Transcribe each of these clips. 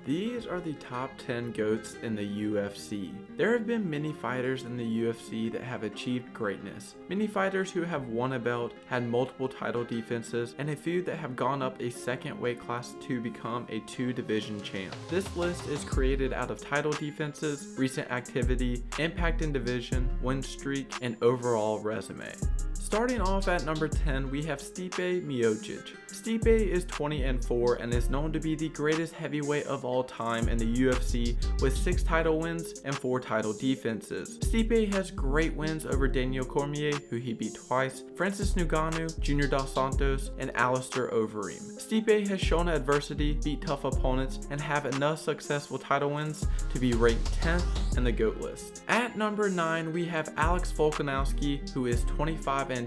These are the top 10 GOATs in the UFC. There have been many fighters in the UFC that have achieved greatness. Many fighters who have won a belt, had multiple title defenses, and a few that have gone up a second weight class to become a 2-division champ. This list is created out of title defenses, recent activity, impact in division, win streak, and overall resume. Starting off at number 10, we have Stipe Miocic. Stipe is 20-4 and is known to be the greatest heavyweight of all time in the UFC with 6 title wins and 4 title defenses. Stipe has great wins over Daniel Cormier, who he beat twice, Francis Ngannou, Junior Dos Santos, and Alistair Overeem. Stipe has shown adversity, beat tough opponents, and have enough successful title wins to be ranked 10th in the GOAT list. At number 9, we have Alex Volkanovski, who is 25-2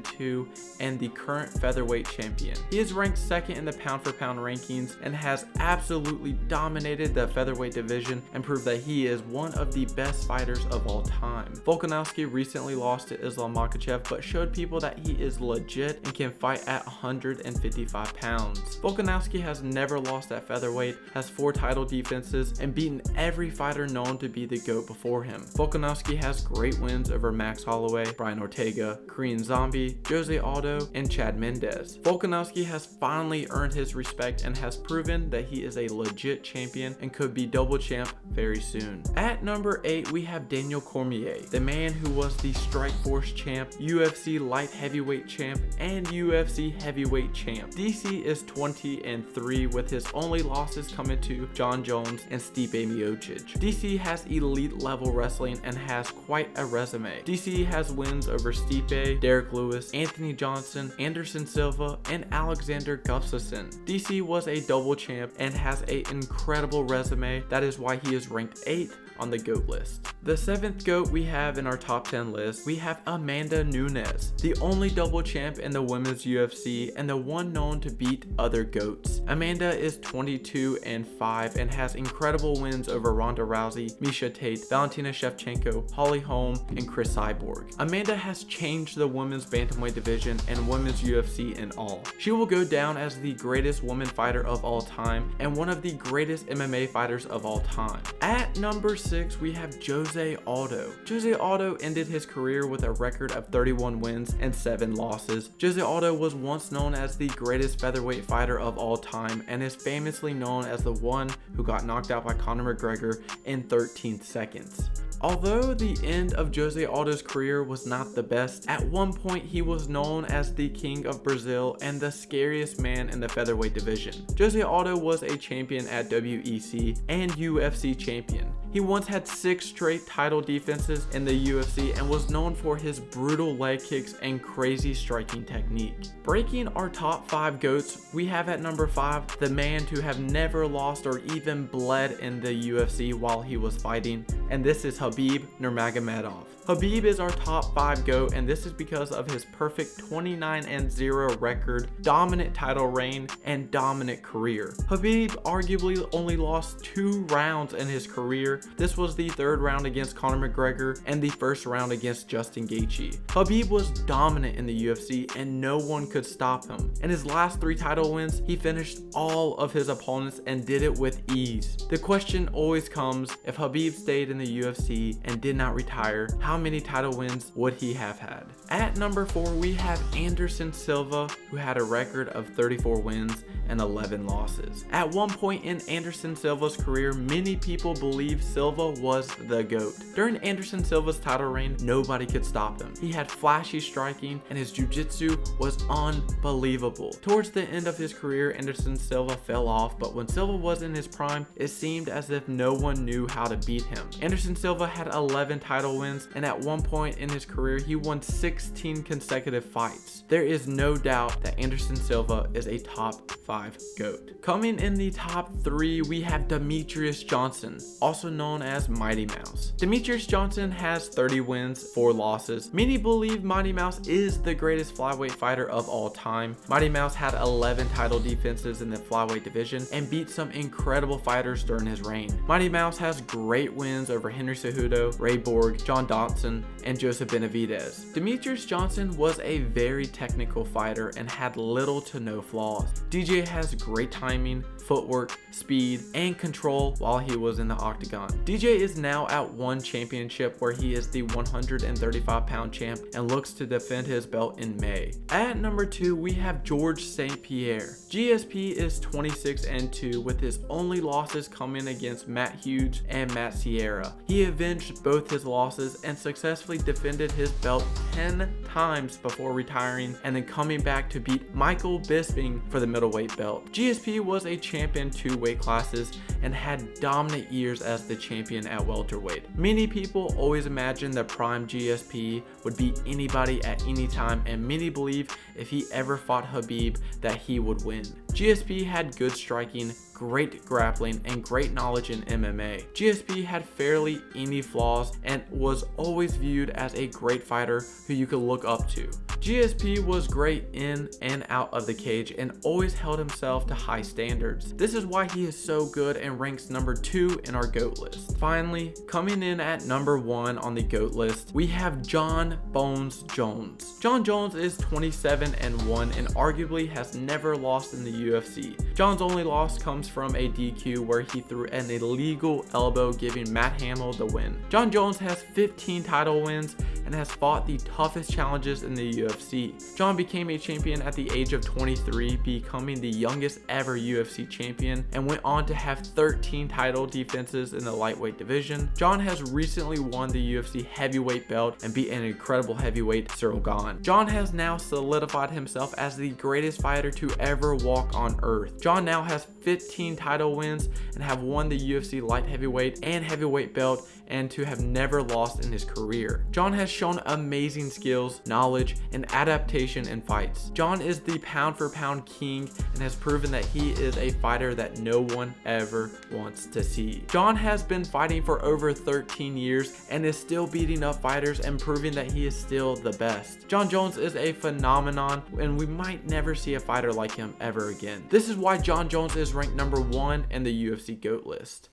and the current featherweight champion. He is ranked second in the pound for pound rankings and has absolutely dominated the featherweight division and proved that he is one of the best fighters of all time. Volkanovski recently lost to Islam Makhachev but showed people that he is legit and can fight at 155 pounds. Volkanovski has never lost at featherweight, has 4 title defenses, and beaten every fighter known to be the GOAT before him. Volkanovski has great wins over Max Holloway, Brian Ortega, Korean Zombie, Jose Aldo, and Chad Mendes. Volkanovski has finally earned his respect and has proven that he is a legit champion and could be double champ very soon. At number 8, we have Daniel Cormier, the man who was the Strikeforce champ, UFC light heavyweight champ, and UFC heavyweight champ. DC is 20-3 with his only losses coming to Jon Jones and Stipe Miocic. DC has elite level wrestling and has quite a resume. DC has wins over Stipe, Derek Lewis, Anthony Johnson, Anderson Silva, and Alexander Gustafsson. DC was a double champ and has an incredible resume. That is why he is ranked 8th on the GOAT list. The 7th GOAT we have in our top 10 list, we have Amanda Nunes, the only double champ in the women's UFC and the one known to beat other GOATs. Amanda is 22-5 and has incredible wins over Ronda Rousey, Miesha Tate, Valentina Shevchenko, Holly Holm, and Chris Cyborg. Amanda has changed the women's bantamweight division and women's UFC in all. She will go down as the greatest woman fighter of all time and one of the greatest MMA fighters of all time. At number 6, we have Jose Aldo. Jose Aldo ended his career with a record of 31 wins and 7 losses. Jose Aldo was once known as the greatest featherweight fighter of all time and is famously known as the one who got knocked out by Conor McGregor in 13 seconds. Although the end of Jose Aldo's career was not the best, at one point he was known as the King of Brazil and the scariest man in the featherweight division. Jose Aldo was a champion at WEC and UFC champion. He once had 6 straight title defenses in the UFC and was known for his brutal leg kicks and crazy striking technique. Breaking our top 5 GOATs, we have at number 5 the man to have never lost or even bled in the UFC while he was fighting, and this is Khabib Nurmagomedov. Khabib is our top 5 GOAT, and this is because of his perfect 29-0 record, dominant title reign, and dominant career. Khabib arguably only lost 2 rounds in his career. This was the 3rd round against Conor McGregor and the 1st round against Justin Gaethje. Khabib was dominant in the UFC and no one could stop him. In his last 3 title wins, he finished all of his opponents and did it with ease. The question always comes, if Khabib stayed in the UFC and did not retire, how many title wins would he have had? At number 4, we have Anderson Silva, who had a record of 34 wins and 11 losses. At one point in Anderson Silva's career, many people believed Silva was the GOAT. During Anderson Silva's title reign, nobody could stop him. He had flashy striking and his jiu-jitsu was unbelievable. Towards the end of his career, Anderson Silva fell off, but when Silva was in his prime, it seemed as if no one knew how to beat him. Anderson Silva had 11 title wins, and at one point in his career, he won 16 consecutive fights. There is no doubt that Anderson Silva is a top 5 GOAT. Coming in the top 3, we have Demetrius Johnson, also known as Mighty Mouse. Demetrius Johnson has 30 wins, 4 losses. Many believe Mighty Mouse is the greatest flyweight fighter of all time. Mighty Mouse had 11 title defenses in the flyweight division and beat some incredible fighters during his reign. Mighty Mouse has great wins over Henry Cejudo, Ray Borg, John Dodson, and Joseph Benavidez. Demetrius Johnson was a very technical fighter and had little to no flaws. DJ DJ has great timing, footwork, speed, and control while he was in the octagon. DJ is now at one championship where he is the 135-pound champ and looks to defend his belt in May. At number 2, we have George St-Pierre. GSP is 26-2 with his only losses coming against Matt Hughes and Matt Sierra. He avenged both his losses and successfully defended his belt 10 times before retiring and then coming back to beat Michael Bisping for the middleweight belt. GSP was a champion 2 weight classes and had dominant years as the champion at welterweight. Many people always imagine that prime GSP would beat anybody at any time, and many believe if he ever fought Khabib that he would win. GSP had good striking, great grappling, and great knowledge in MMA. GSP had fairly any flaws and was always viewed as a great fighter who you could look up to. GSP was great in and out of the cage and always held himself to high standards. This is why he is so good and ranks number 2 in our GOAT list. Finally, coming in at number 1 on the GOAT list, we have Jon Bones Jones. Jon Jones is 27-1 and arguably has never lost in the UFC. Jon's only loss comes from a DQ where he threw an illegal elbow, giving Matt Hamill the win. Jon Jones has 15 title wins and has fought the toughest challenges in the UFC. Jon became a champion at the age of 23, becoming the youngest ever UFC champion, and went on to have 13 title defenses in the lightweight division. Jon has recently won the UFC heavyweight belt and beat an incredible heavyweight Cyril Gane. Jon has now solidified himself as the greatest fighter to ever walk on earth. Jon now has 15 title wins and have won the UFC light heavyweight and heavyweight belt, and to have never lost in his career. Jon has shown amazing skills, knowledge, and adaptation in fights. Jon is the pound for pound king and has proven that he is a fighter that no one ever wants to see. Jon has been fighting for over 13 years and is still beating up fighters and proving that he is still the best. Jon Jones is a phenomenon and we might never see a fighter like him ever again. This is why Jon Jones is ranked number 1 in the UFC GOAT list.